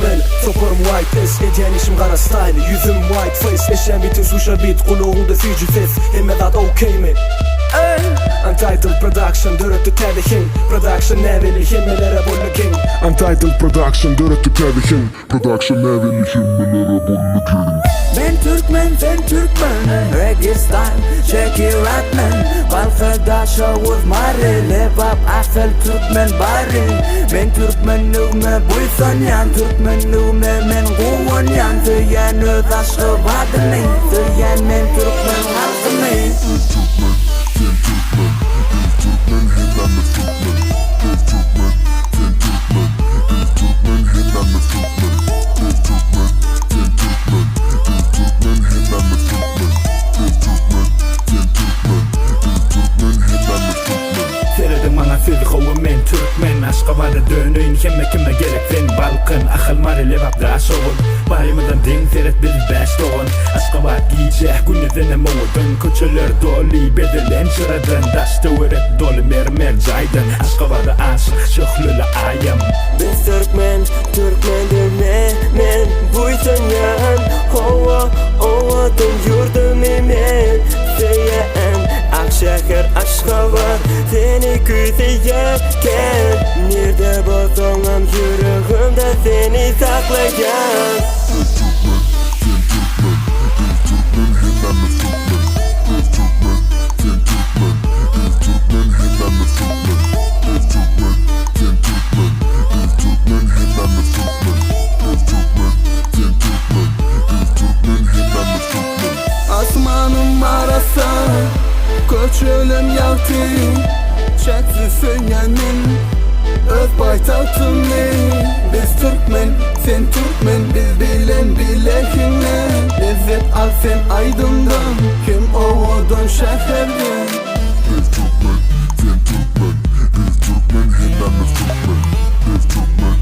Türkmen Sokarım white test Ediyen işim kara style Yüzüm white face Eşen bitin suşa bit Kuluğunda Fiji ses Hemme dat okey mi? Untitled Production dörüttü terdihin Production neveli himmelere bolla king Untitled Production dörüttü terdihin Production neveli himmelere bolla king. Ben Türkmen, sen Türkmen Reggae style, check it right man Balkadaşa with mari Lebap asıl Türkmen bari Ben Türkmenliğime buysan yan Türkmenliğime men kuvan yan Tüyen öz aşkı vadını Tüyen men Türkmen halkını men Türkmen Aşkabada dönüyün kime gerek fen Balkın akıl mari levap da şoğun Bayımıdan din seret bir beş doğun Aşkabat giyecek günüden moğudun Köçeler dolu bedelen şıradın Daşta öğret dolu mermer caydın Aşkabada aşık şıhlüle ayım Biz Türkmendir men Buysan yan Hova dön yurdum men Seyen Akşehir Aşkabat Seni küseyerken Nerede bozanam yüreğimde seni saklayan Asmanım arasa Köçülüm yaktı Çeksisin yemin Öz baytaktım Biz Türkmen, sen Türkmen Biz bilen bilekine Lezzet al sen aydından Kim oğudun şehirden Biz Türkmen, sen Türkmen Biz Türkmen, hemden biz Türkmen Biz Türkmen